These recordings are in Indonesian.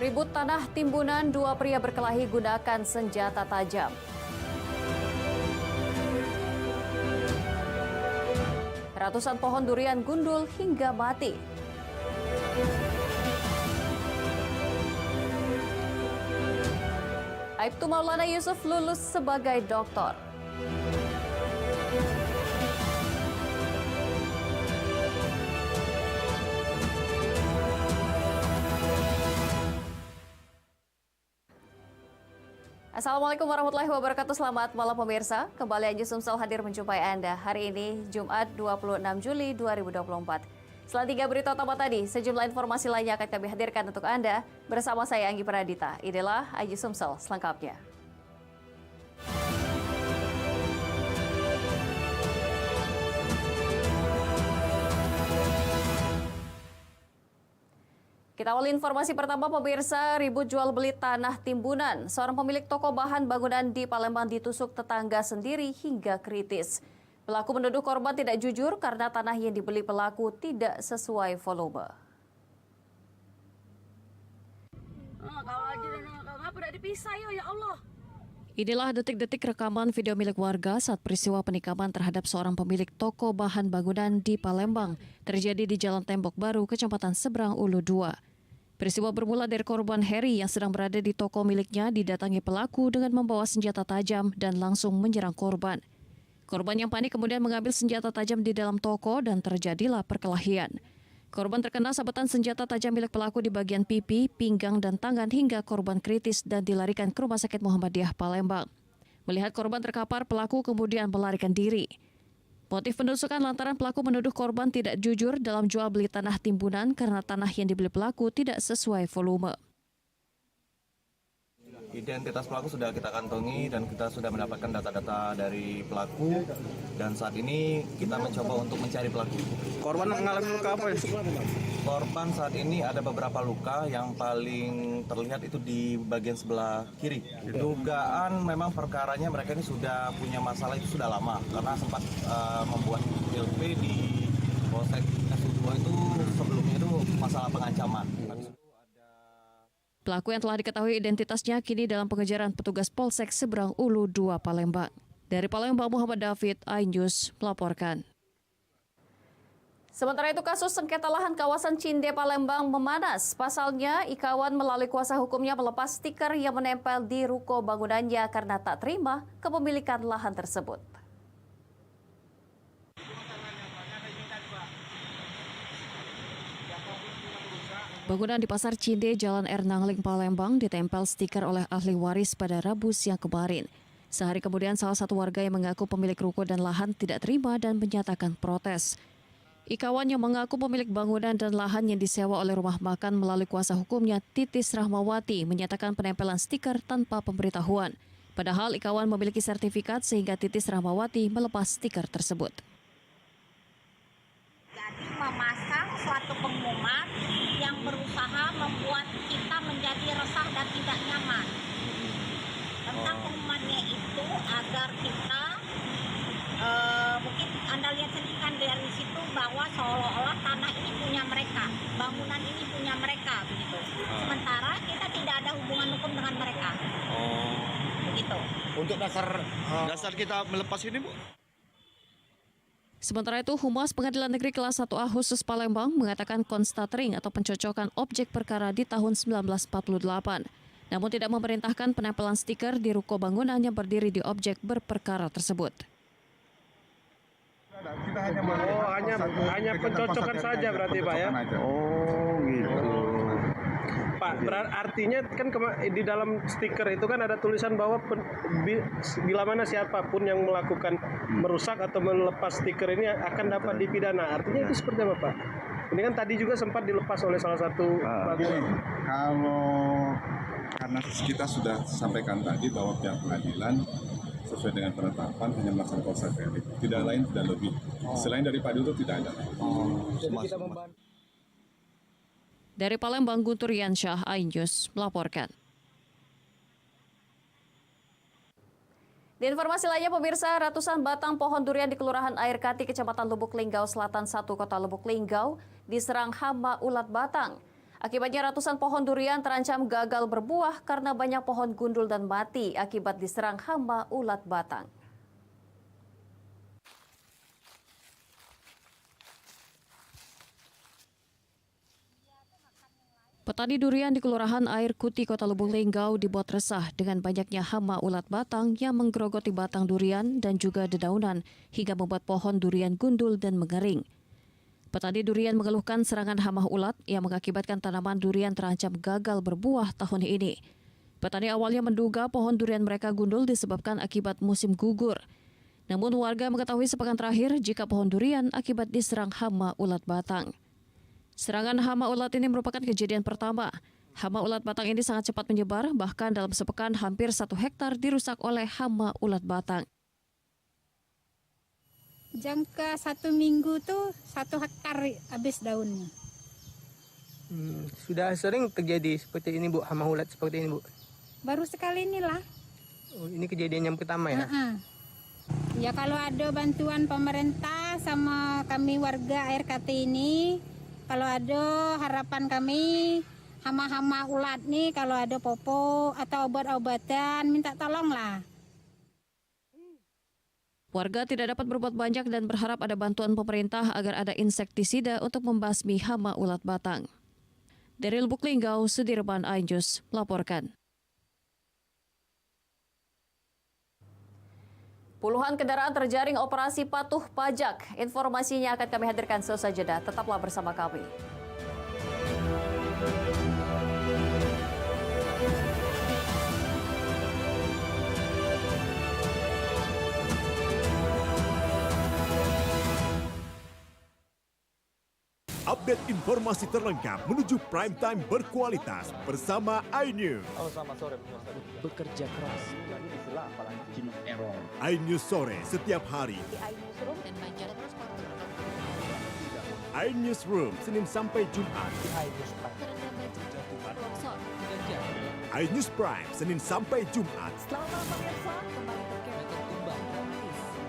Ribut tanah timbunan, dua pria berkelahi gunakan senjata tajam. Ratusan pohon durian gundul hingga mati. Aibtu Maulana Yusuf lulus sebagai doktor. Assalamualaikum warahmatullahi wabarakatuh. Selamat malam pemirsa. Kembali Anju Sumsel hadir menjumpai Anda hari ini Jumat 26 Juli 2024. Setelah 3 berita utama tadi, sejumlah informasi lainnya akan kami hadirkan untuk Anda bersama saya Anggi Pradita. Inilah Anju Sumsel selengkapnya. Kita awali informasi pertama pemirsa, ribut jual beli tanah timbunan. Seorang pemilik toko bahan bangunan di Palembang ditusuk tetangga sendiri hingga kritis. Pelaku menuduh korban tidak jujur karena tanah yang dibeli pelaku tidak sesuai volume. Kalau aja ngapa udah dipisah ya Allah. Inilah detik-detik rekaman video milik warga saat peristiwa penikaman terhadap seorang pemilik toko bahan bangunan di Palembang terjadi di Jalan Tembok Baru, Kecamatan Seberang Ulu 2. Peristiwa bermula dari korban Heri yang sedang berada di toko miliknya didatangi pelaku dengan membawa senjata tajam dan langsung menyerang korban. Korban yang panik kemudian mengambil senjata tajam di dalam toko dan terjadilah perkelahian. Korban terkena sabetan senjata tajam milik pelaku di bagian pipi, pinggang, dan tangan hingga korban kritis dan dilarikan ke Rumah Sakit Muhammadiyah Palembang. Melihat korban terkapar, pelaku kemudian melarikan diri. Motif penusukan lantaran pelaku menuduh korban tidak jujur dalam jual beli tanah timbunan karena tanah yang dibeli pelaku tidak sesuai volume. Identitas pelaku sudah kita kantongi dan kita sudah mendapatkan data-data dari pelaku dan saat ini kita mencoba untuk mencari pelaku. Korban mengalami luka apa ya? Korban saat ini ada beberapa luka, yang paling terlihat itu di bagian sebelah kiri. Dugaan memang perkaranya mereka ini sudah punya masalah itu sudah lama karena sempat membuat LP di Polsek SU2 itu sebelumnya itu masalah pengancaman. Pelaku yang telah diketahui identitasnya kini dalam pengejaran petugas Polsek Seberang Ulu 2 Palembang. Dari Palembang, Muhammad David, iNews melaporkan. Sementara itu kasus sengketa lahan kawasan Cinde Palembang memanas. Pasalnya, Ikawan melalui kuasa hukumnya melepas stiker yang menempel di ruko bangunannya karena tak terima kepemilikan lahan tersebut. Bangunan di Pasar Cinde, Jalan Ernangling, Palembang ditempel stiker oleh ahli waris pada Rabu siang kemarin. Sehari kemudian salah satu warga yang mengaku pemilik ruko dan lahan tidak terima dan menyatakan protes. Ikawan yang mengaku pemilik bangunan dan lahan yang disewa oleh rumah makan melalui kuasa hukumnya Titis Rahmawati menyatakan penempelan stiker tanpa pemberitahuan. Padahal Ikawan memiliki sertifikat sehingga Titis Rahmawati melepas stiker tersebut. Jadi memasang suatu pengumuman yang berusaha membuat kita menjadi resah dan tidak nyaman. Tentang pengumumannya itu agar kita mungkin Anda lihat sendiri kan dari situ bahwa seolah-olah tanah ini punya mereka, bangunan ini punya mereka begitu. Sementara kita tidak ada hubungan hukum dengan mereka. Begitu. Untuk dasar kita melepas ini, Bu? Sementara itu, Humas Pengadilan Negeri Kelas 1A Khusus Palembang mengatakan konstatering atau pencocokan objek perkara di tahun 1948. Namun tidak memerintahkan penempelan stiker di ruko bangunan yang berdiri di objek berperkara tersebut. Kita hanya pencocokan saja berarti Pak ya? Oh gitu. Pak, artinya kan di dalam stiker itu kan ada tulisan bahwa bila mana siapapun yang melakukan merusak atau melepas stiker ini akan dapat dipidana. Artinya itu seperti apa Pak? Ini kan tadi juga sempat dilepas oleh salah satu kalau karena kita sudah sampaikan tadi bahwa pihak pengadilan sesuai dengan penetapan hanya melaksanakan proses etik, tidak lain tidak lebih. Selain daripada itu tidak ada. Jadi kita membantu. Dari Palembang, Guntur Yansyah, iNews melaporkan. Di informasi lainnya pemirsa, ratusan batang pohon durian di Kelurahan Air Kati, Kecamatan Lubuk Linggau Selatan 1, Kota Lubuk Linggau diserang hama ulat batang. Akibatnya ratusan pohon durian terancam gagal berbuah karena banyak pohon gundul dan mati akibat diserang hama ulat batang. Petani durian di Kelurahan Air Kuti, Kota Lubuk Linggau dibuat resah dengan banyaknya hama ulat batang yang menggerogoti batang durian dan juga dedaunan hingga membuat pohon durian gundul dan mengering. Petani durian mengeluhkan serangan hama ulat yang mengakibatkan tanaman durian terancam gagal berbuah tahun ini. Petani awalnya menduga pohon durian mereka gundul disebabkan akibat musim gugur. Namun warga mengetahui sepekan terakhir jika pohon durian akibat diserang hama ulat batang. Serangan hama ulat ini merupakan kejadian pertama. Hama ulat batang ini sangat cepat menyebar, bahkan dalam sepekan hampir 1 hektar dirusak oleh hama ulat batang. Jangka 1 minggu tuh 1 hektar habis daunnya. Sudah sering terjadi seperti ini, Bu, hama ulat seperti ini, Bu? Baru sekali inilah. Oh, ini kejadian yang pertama ya? Ya kalau ada bantuan pemerintah sama kami warga Air Kati ini, kalau ada harapan kami hama-hama ulat nih, kalau ada popok atau obat-obatan minta tolonglah. Warga tidak dapat berbuat banyak dan berharap ada bantuan pemerintah agar ada insektisida untuk membasmi hama ulat batang. Dari Lubuk Linggau, Sudirman Ainjus melaporkan. Puluhan kendaraan terjaring operasi patuh pajak. Informasinya akan kami hadirkan sesaat jeda. Tetaplah bersama kami. Update informasi terlengkap menuju prime time berkualitas bersama iNews. Bekerja keras, jenuh error. iNews sore setiap hari. iNewsroom Senin sampai Jumat. iNews Prime Senin sampai Jumat.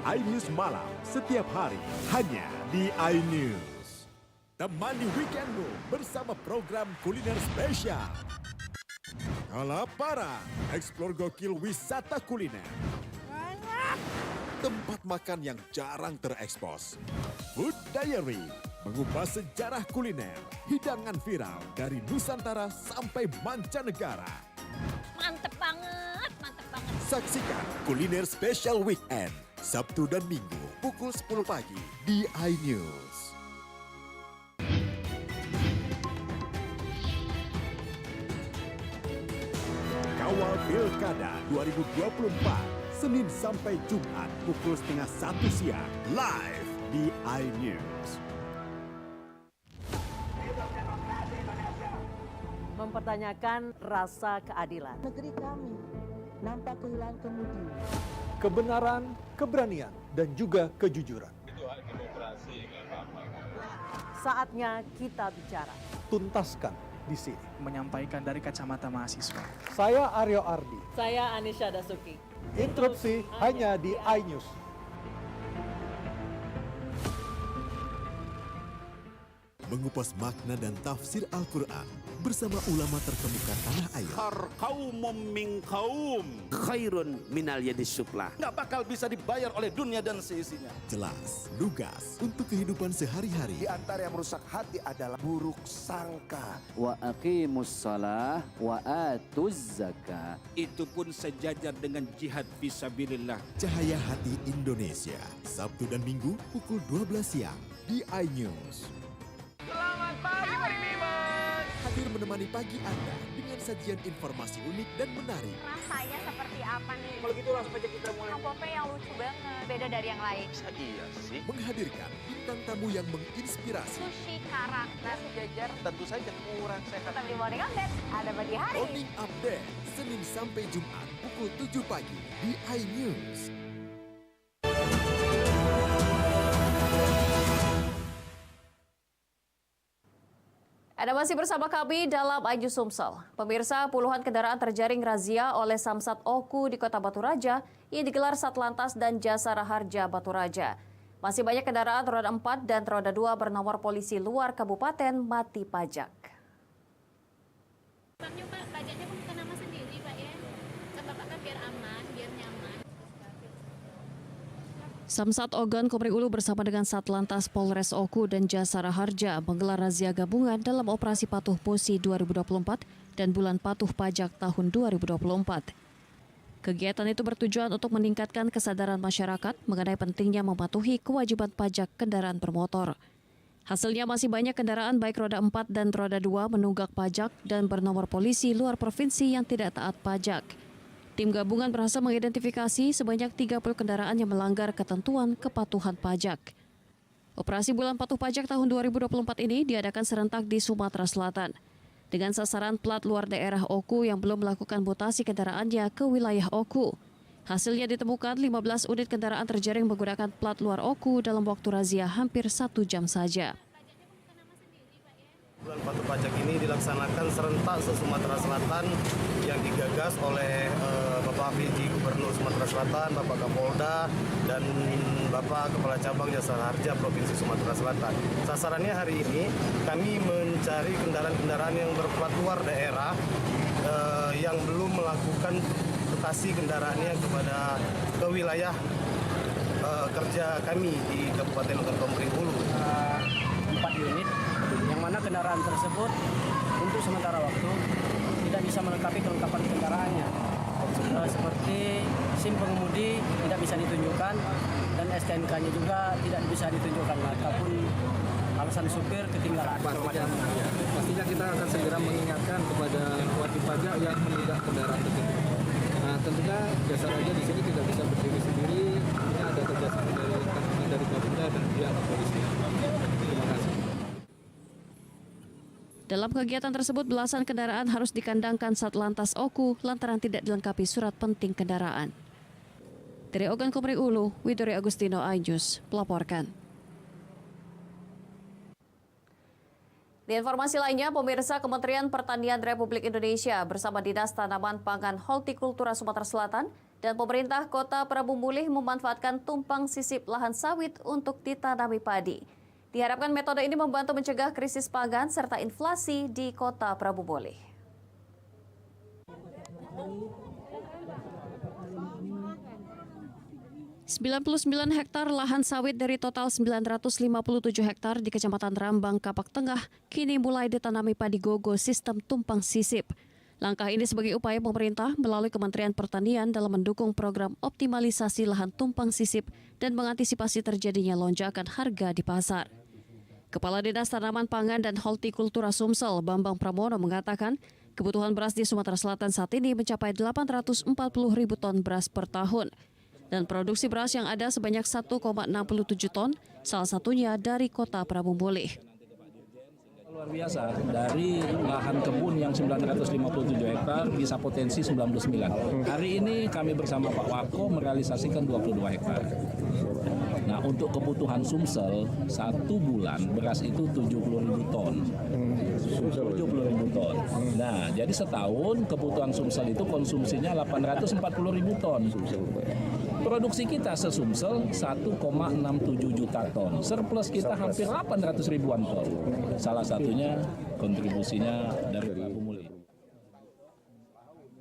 iNews Malam setiap hari hanya di iNews. Temani weekendmu bersama program kuliner spesial. Kalaparan, eksplor gokil wisata kuliner. Tempat makan yang jarang terekspos. Food Diary, mengupas sejarah kuliner, hidangan viral dari Nusantara sampai mancanegara. Mantep banget, mantep banget. Saksikan kuliner spesial weekend, Sabtu dan Minggu pukul 10 pagi di iNews. Kawal Pilkada 2024, Senin sampai Jumat pukul 12:30 siang, live di iNews. Mempertanyakan rasa keadilan. Negeri kami nampak kehilangan kemudi. Kebenaran, keberanian, dan juga kejujuran. Itu hak demokrasi, nggak apa-apa. Saatnya kita bicara. Tuntaskan di sini. Menyampaikan dari kacamata mahasiswa. Saya Aryo Ardi. Saya Anisha Dasuki. Interupsi hanya di iNews. Mengupas makna dan tafsir Al-Quran bersama ulama terkemuka tanah air. Kaumum min kaum khairun minal yadis suflah. Nggak bakal bisa dibayar oleh dunia dan seisinya. Jelas, lugas untuk kehidupan sehari-hari. Di antara yang merusak hati adalah buruk sangka. Wa aqimus shalah wa atuz zakah. Itu pun sejajar dengan jihad fisabilillah. Cahaya Hati Indonesia, Sabtu dan Minggu pukul 12 siang di iNews. Selamat pagi, Bimibas! Hadir menemani pagi Anda dengan sajian informasi unik dan menarik. Rasanya seperti apa nih? Kalau gitu langsung aja kita mulai. Pope yang lucu banget, beda dari yang lain. Iya sih. Menghadirkan bintang tamu yang menginspirasi. Sushi karak, nasi jajar. Tentu saja kurang sehat. Tetap di Morning Update, ada pagi hari. Morning Update, Senin sampai Jumat pukul 7 pagi di iNews. Anda masih bersama kami dalam iNews Sumsel. Pemirsa, puluhan kendaraan terjaring razia oleh Samsat Oku di Kota Batu Raja yang digelar Satlantas dan Jasara Harja Batu Raja. Masih banyak kendaraan roda 4 dan roda 2 bernomor polisi luar kabupaten mati pajak. Pajaknya pun bukan nama sendiri Pak ya. Kan Bapak kan biar aman, biar nyaman. Samsat Ogan Komering Ulu bersama dengan Satlantas Polres Oku dan Jasara Harja menggelar razia gabungan dalam operasi Patuh Posi 2024 dan Bulan Patuh Pajak tahun 2024. Kegiatan itu bertujuan untuk meningkatkan kesadaran masyarakat mengenai pentingnya mematuhi kewajiban pajak kendaraan bermotor. Hasilnya masih banyak kendaraan baik roda 4 dan roda 2 menunggak pajak dan bernomor polisi luar provinsi yang tidak taat pajak. Tim gabungan berhasil mengidentifikasi sebanyak 30 kendaraan yang melanggar ketentuan kepatuhan pajak. Operasi Bulan Patuh Pajak tahun 2024 ini diadakan serentak di Sumatera Selatan. Dengan sasaran plat luar daerah Oku yang belum melakukan mutasi kendaraannya ke wilayah Oku. Hasilnya ditemukan 15 unit kendaraan terjaring menggunakan plat luar Oku dalam waktu razia hampir 1 jam saja. Bulan Patuh Pajak ini dilaksanakan serentak se-Sumatera Selatan yang digagas oleh Bapak PJ Gubernur Sumatera Selatan, Bapak Kapolda, dan Bapak Kepala Cabang Jasara Harja Provinsi Sumatera Selatan. Sasarannya hari ini kami mencari kendaraan-kendaraan yang berplat luar daerah yang belum melakukan mutasi kendaraannya ke wilayah kerja kami di Kabupaten Ogan Komering Ulu. 4 unit yang mana kendaraan tersebut untuk sementara waktu tidak bisa melengkapi kelengkapan kendaraannya seperti SIM pengemudi tidak bisa ditunjukkan dan STNK-nya juga tidak bisa ditunjukkan ataupun alasan supir ketinggalan. Pastinya kita akan segera mengingatkan kepada wajib pajak yang menunggak kendaraan tersebut. Nah, tentunya Jasara Harja di sini tidak bisa berdiri sendiri. Ini ada kerjasama dari Kapolda dan pihak kepolisian. Terima kasih. Dalam kegiatan tersebut, belasan kendaraan harus dikandangkan Satlantas Oku lantaran tidak dilengkapi surat penting kendaraan. Dari Ogan Komering Ulu, Widori Agustino, iNews melaporkan. Di informasi lainnya, pemirsa, Kementerian Pertanian Republik Indonesia bersama Dinas Tanaman Pangan Hortikultura Sumatera Selatan dan pemerintah Kota Prabu Mulih memanfaatkan tumpang sisip lahan sawit untuk ditanami padi. Diharapkan metode ini membantu mencegah krisis pangan serta inflasi di Kota Prabu Mulih. 99 hektar lahan sawit dari total 957 hektar di Kecamatan Rambang, Kapak Tengah, kini mulai ditanami padi gogo sistem tumpang sisip. Langkah ini sebagai upaya pemerintah melalui Kementerian Pertanian dalam mendukung program optimalisasi lahan tumpang sisip dan mengantisipasi terjadinya lonjakan harga di pasar. Kepala Dinas Tanaman Pangan dan Hortikultura Sumsel, Bambang Pramono, mengatakan kebutuhan beras di Sumatera Selatan saat ini mencapai 840 ribu ton beras per tahun. Dan produksi beras yang ada sebanyak 1,67 ton, salah satunya dari Kota Prabu Mulih. Luar biasa, dari lahan kebun yang 957 hektar bisa potensi 99. Hari ini kami bersama Pak Wako merealisasikan 22 hektar. Nah, untuk kebutuhan Sumsel, 1 bulan beras itu 70.000 ton. 70.000 ton. Nah, jadi setahun kebutuhan Sumsel itu konsumsinya 840.000 ton. Produksi kita se-Sumsel 1,67 juta ton. Surplus kita hampir 800 ribuan ton. Salah satunya kontribusinya dari Prabu Mulih.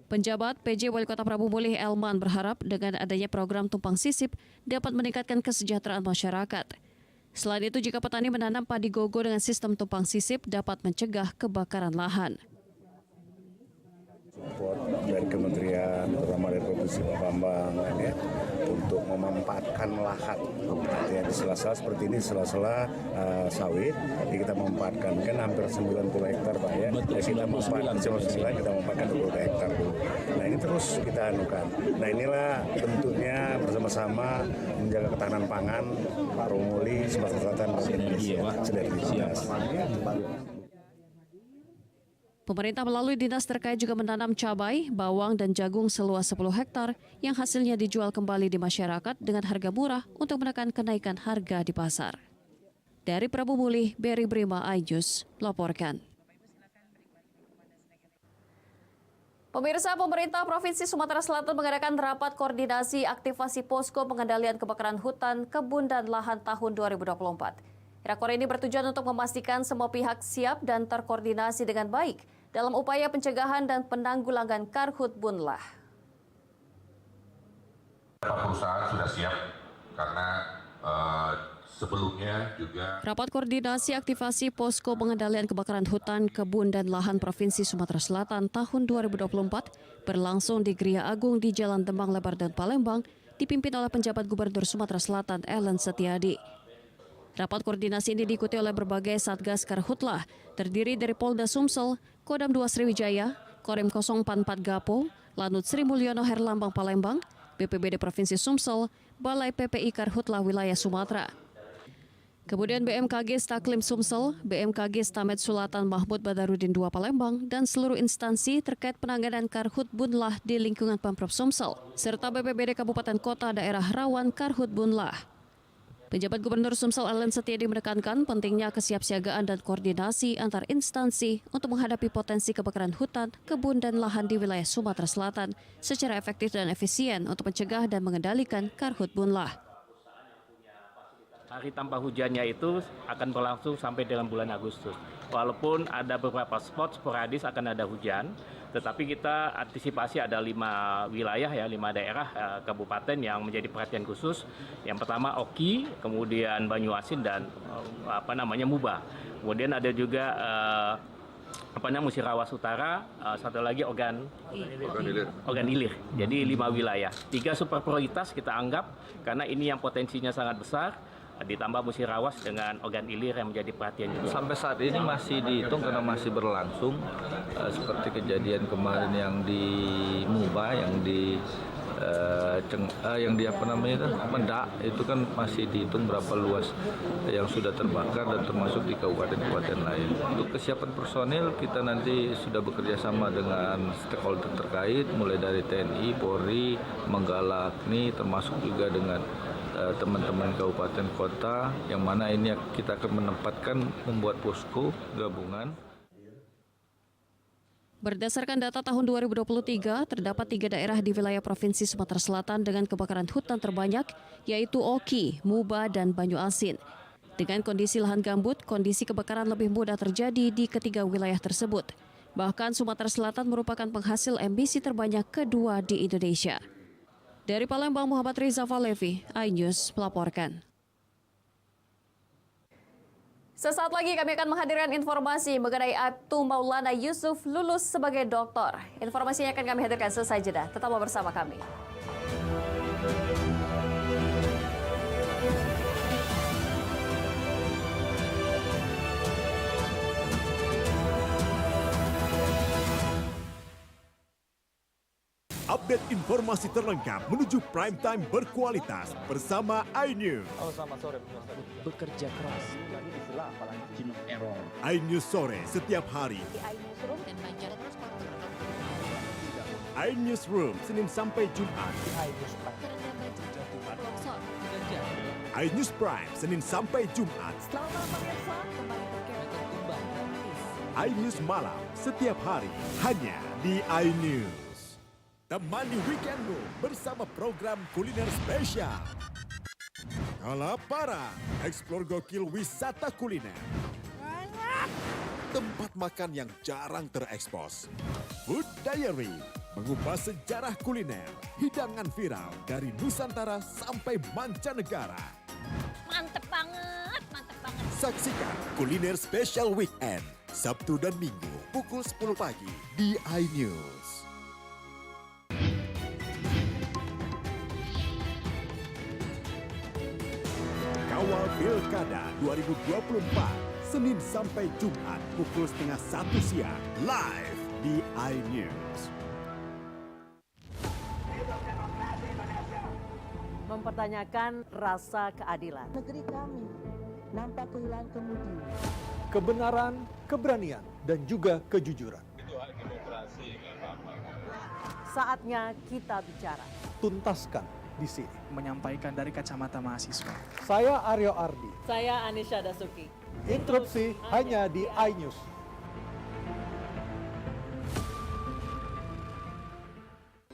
Penjabat PJ Wali Kota Prabu Mulih Elman berharap dengan adanya program tumpang sisip dapat meningkatkan kesejahteraan masyarakat. Selain itu, jika petani menanam padi gogo dengan sistem tumpang sisip dapat mencegah kebakaran lahan. Support dari kementerian, terutama dari Provinsi Pak Bambang, ya, untuk memanfaatkan lahan. Artinya di sela-sela seperti ini, sela-sela sawit, jadi kita memanfaatkan kan hampir 90 hektar Pak ya. Betul, kita memanfaatkan 99, kita memanfaatkan 20 hektar dulu. Nah ini terus kita anukan. Nah inilah bentuknya bersama-sama menjaga ketahanan pangan, Pak Romuli, Sumatera Selatan, dan Indonesia. Pemerintah melalui dinas terkait juga menanam cabai, bawang, dan jagung seluas 10 hektar yang hasilnya dijual kembali di masyarakat dengan harga murah untuk menekan kenaikan harga di pasar. Dari Prabu Mulih, Berry Brima, iNews melaporkan. Pemirsa, pemerintah Provinsi Sumatera Selatan mengadakan rapat koordinasi aktivasi posko pengendalian kebakaran hutan, kebun, dan lahan tahun 2024. Rakor ini bertujuan untuk memastikan semua pihak siap dan terkoordinasi dengan baik dalam upaya pencegahan dan penanggulangan Karhutbunlah. Perusahaan sudah siap karena sebelumnya juga. Rapat koordinasi aktivasi posko pengendalian kebakaran hutan, kebun dan lahan Provinsi Sumatera Selatan tahun 2024 berlangsung di Gria Agung di Jalan Demang Lebar dan Palembang, dipimpin oleh penjabat Gubernur Sumatera Selatan Ellen Setiadi. Rapat koordinasi ini diikuti oleh berbagai Satgas Karhutlah, terdiri dari Polda Sumsel, Kodam 2 Sriwijaya, Korim 044 Gapo, Lanut Sri Mulyono Herlambang Palembang, BPBD Provinsi Sumsel, Balai PPI Karhutlah Wilayah Sumatera. Kemudian BMKG Staklim Sumsel, BMKG Stamed Sulatan Mahmud Badarudin II Palembang, dan seluruh instansi terkait penanganan Karhutbunlah di lingkungan Pemprov Sumsel, serta BPBD Kabupaten Kota Daerah Rawan Karhutbunlah. Penjabat Gubernur Sumsel Ellen Setiadi menekankan pentingnya kesiapsiagaan dan koordinasi antar instansi untuk menghadapi potensi kebakaran hutan, kebun, dan lahan di wilayah Sumatera Selatan secara efektif dan efisien untuk mencegah dan mengendalikan Karhutbunlah. Hari tanpa hujannya itu akan berlangsung sampai dalam bulan Agustus. Walaupun ada beberapa spot sporadis akan ada hujan, tetapi kita antisipasi ada 5 wilayah ya, 5 daerah kabupaten yang menjadi perhatian khusus. Yang pertama Oki, kemudian Banyuasin dan Muba. Kemudian ada juga Musirawas Utara, satu lagi Ogan Ilir. Jadi 5 wilayah. 3 super prioritas kita anggap karena ini yang potensinya sangat besar. Ditambah Musirawas dengan Ogan Ilir yang menjadi perhatian juga. Sampai saat ini masih dihitung karena masih berlangsung, seperti kejadian kemarin yang di Muba, yang di Mendak, itu kan masih dihitung berapa luas yang sudah terbakar dan termasuk di kabupaten-kabupaten lain. Untuk kesiapan personil kita nanti sudah bekerja sama dengan stakeholder terkait, mulai dari TNI, Polri, Manggalakni, termasuk juga dengan teman-teman kabupaten kota, yang mana ini kita akan menempatkan membuat posko gabungan. Berdasarkan data tahun 2023, terdapat 3 daerah di wilayah Provinsi Sumatera Selatan dengan kebakaran hutan terbanyak, yaitu Oki, Muba, dan Banyuasin. Dengan kondisi lahan gambut, kondisi kebakaran lebih mudah terjadi di ketiga wilayah tersebut. Bahkan Sumatera Selatan merupakan penghasil emisi terbanyak kedua di Indonesia. Dari Palembang, Muhammad Riza Falevi, iNews melaporkan. Sesaat lagi kami akan menghadirkan informasi mengenai Aibtu Maulana Yusuf lulus sebagai doktor. Informasinya akan kami hadirkan selesai jeda. Tetaplah bersama kami. Update informasi terlengkap menuju prime time berkualitas bersama iNews. Selamat sore. Bekerja keras. iNews sore setiap hari. iNews Room Senin sampai Jumat. iNews Prime Senin sampai Jumat. iNews Malam setiap hari hanya di iNews. Temani weekendmu bersama program kuliner spesial. Kalaparan, eksplor gokil wisata kuliner. Tempat makan yang jarang terekspos. Food Diary, mengupas sejarah kuliner, hidangan viral dari Nusantara sampai mancanegara. Mantep banget, mantep banget. Saksikan kuliner spesial weekend, Sabtu dan Minggu pukul 10 pagi di iNews. Kawal Pilkada 2024, Senin sampai Jumat pukul 12:30 siang, live di iNews. Mempertanyakan rasa keadilan. Negeri kami nampak kehilangan kemudi. Kebenaran, keberanian, dan juga kejujuran. Itu hak demokrasi, nggak apa-apa. Saatnya kita bicara. Tuntaskan di sini. Menyampaikan dari kacamata mahasiswa. Saya Aryo Ardi. Saya Anisha Dasuki. Interupsi hanya di iNews.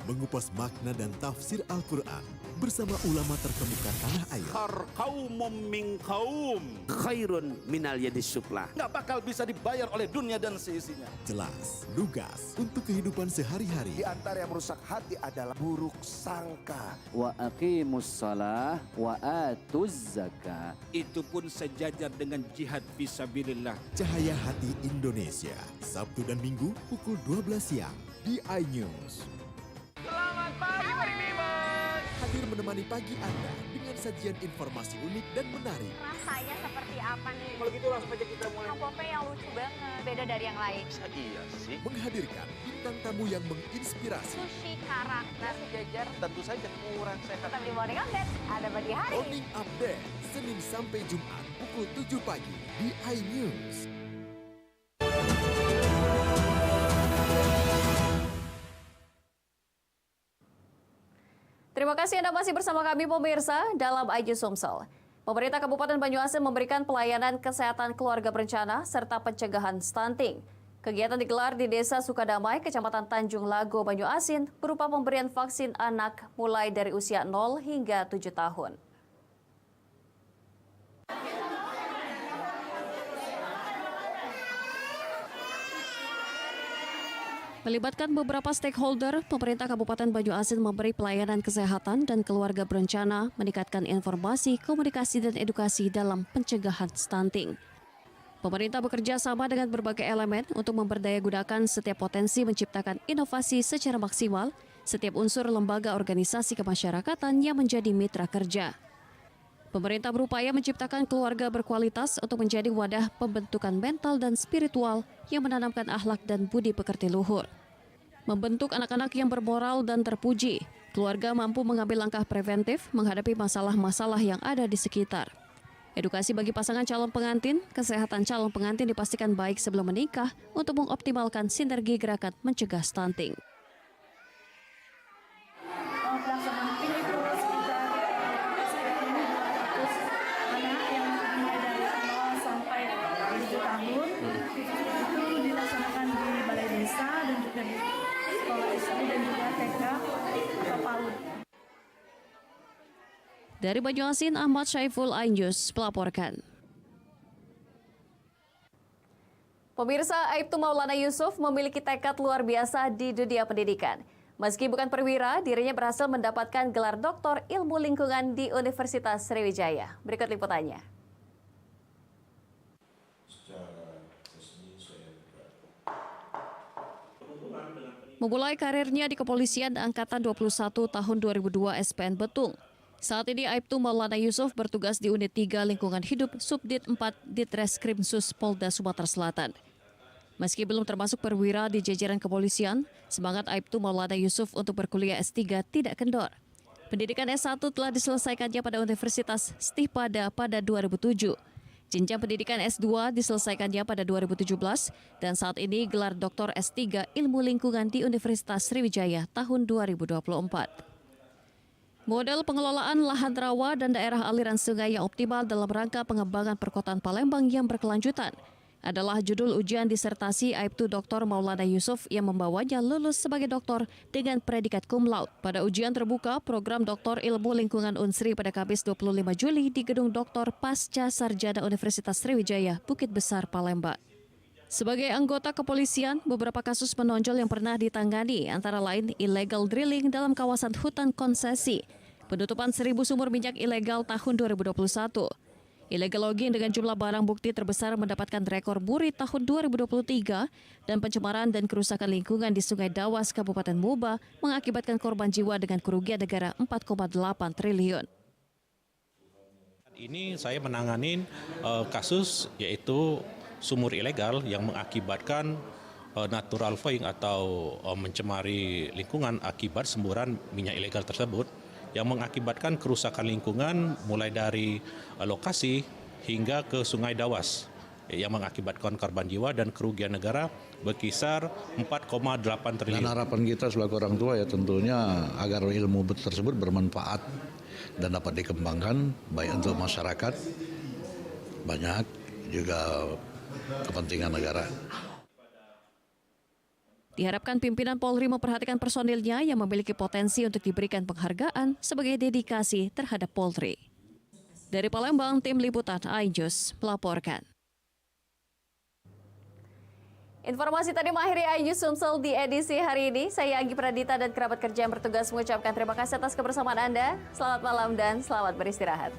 Mengupas makna dan tafsir Al-Quran bersama ulama terkemuka tanah air. Kaumum min kaum khairun minal yadis sufla. Nggak bakal bisa dibayar oleh dunia dan seisinya. Jelas, lugas untuk kehidupan sehari-hari. Di antara yang merusak hati adalah buruk sangka. Wa aqimus shalah wa atuz zakah. Itu pun sejajar dengan jihad fisabilillah. Cahaya Hati Indonesia, Sabtu dan Minggu pukul 12 siang di iNews. Selamat pagi Beriman. Hadir menemani pagi Anda dengan sajian informasi unik dan menarik. Rasanya seperti apa nih? Kalau gitu langsung aja kita mulai. Pope yang lucu banget, beda dari yang lain. Iya sih. Menghadirkan bintang tamu yang menginspirasi. Sushi karak, nasi jajar, Tentu saja murah sehat. tetap di Morning Update. Ada pagi hari. Morning Update, Senin sampai Jumat pukul 7 pagi di iNews. Terima kasih Anda masih bersama kami pemirsa dalam iNews Sumsel. Pemerintah Kabupaten Banyuasin memberikan pelayanan kesehatan keluarga berencana serta pencegahan stunting. Kegiatan digelar di Desa Sukadamai, Kecamatan Tanjung Lago, Banyuasin, berupa pemberian vaksin anak mulai dari usia 0 hingga 7 tahun. Melibatkan beberapa stakeholder, pemerintah Kabupaten Banyuasin memberi pelayanan kesehatan dan keluarga berencana, meningkatkan informasi, komunikasi, dan edukasi dalam pencegahan stunting. Pemerintah bekerja sama dengan berbagai elemen untuk memberdayagunakan setiap potensi menciptakan inovasi secara maksimal, setiap unsur lembaga organisasi kemasyarakatan yang menjadi mitra kerja. Pemerintah berupaya menciptakan keluarga berkualitas untuk menjadi wadah pembentukan mental dan spiritual yang menanamkan akhlak dan budi pekerti luhur. Membentuk anak-anak yang bermoral dan terpuji, keluarga mampu mengambil langkah preventif menghadapi masalah-masalah yang ada di sekitar. Edukasi bagi pasangan calon pengantin, kesehatan calon pengantin dipastikan baik sebelum menikah untuk mengoptimalkan sinergi gerakan mencegah stunting. Pelaksanaan ini itu sekitar anak yang mulai dari 0 sampai 7 tahun itu dilaksanakan di balai desa dan juga di sekolah SD dan juga TK atau PAUD. Dari Banyuasin, Ahmad Syaiful, iNews melaporkan. Pemirsa, Aibtu Maulana Yusuf memiliki tekad luar biasa di dunia pendidikan. Meski bukan perwira, dirinya berhasil mendapatkan gelar Doktor Ilmu Lingkungan di Universitas Sriwijaya. Berikut liputannya. Memulai karirnya di Kepolisian Angkatan 21 tahun 2002 SPN Betung. Saat ini Aibtu Maulana Yusuf bertugas di Unit 3 Lingkungan Hidup Subdit 4 Ditreskrimsus Polda Sumatera Selatan. Meski belum termasuk perwira di jajaran kepolisian, semangat Aibtu Maulana Yusuf untuk berkuliah S3 tidak kendor. Pendidikan S1 telah diselesaikannya pada Universitas Stipada pada 2007. Jenjang pendidikan S2 diselesaikannya pada 2017 dan saat ini gelar Doktor S3 Ilmu Lingkungan di Universitas Sriwijaya tahun 2024. Model pengelolaan lahan rawa dan daerah aliran sungai yang optimal dalam rangka pengembangan perkotaan Palembang yang berkelanjutan adalah judul ujian disertasi Aibtu Dr. Maulana Yusuf yang membawanya lulus sebagai doktor dengan predikat cum laude. Pada ujian terbuka program Doktor Ilmu Lingkungan Unsri pada Kamis 25 Juli di Gedung Doktor Pasca Sarjana Universitas Sriwijaya, Bukit Besar, Palembang. Sebagai anggota kepolisian, beberapa kasus menonjol yang pernah ditangani antara lain illegal drilling dalam kawasan hutan konsesi, penutupan 1.000 sumur minyak ilegal tahun 2021, illegal logging dengan jumlah barang bukti terbesar mendapatkan rekor muri tahun 2023, dan pencemaran dan kerusakan lingkungan di Sungai Dawas, Kabupaten Muba mengakibatkan korban jiwa dengan kerugian negara 4,8 triliun. Ini saya menangani kasus yaitu sumur ilegal yang mengakibatkan natural void atau mencemari lingkungan akibat semburan minyak ilegal tersebut, yang mengakibatkan kerusakan lingkungan mulai dari lokasi hingga ke Sungai Dawas, yang mengakibatkan korban jiwa dan kerugian negara berkisar 4,8 triliun. Dan harapan kita selaku orang tua ya tentunya agar ilmu tersebut bermanfaat dan dapat dikembangkan baik untuk masyarakat, banyak juga kepentingan negara. Diharapkan pimpinan Polri memperhatikan personilnya yang memiliki potensi untuk diberikan penghargaan sebagai dedikasi terhadap Polri. Dari Palembang, tim liputan iNews melaporkan. Informasi tadi mengakhiri iNews Sumsel di edisi hari ini. Saya Anggi Pradita dan kerabat kerja yang bertugas mengucapkan terima kasih atas kebersamaan Anda. Selamat malam dan selamat beristirahat.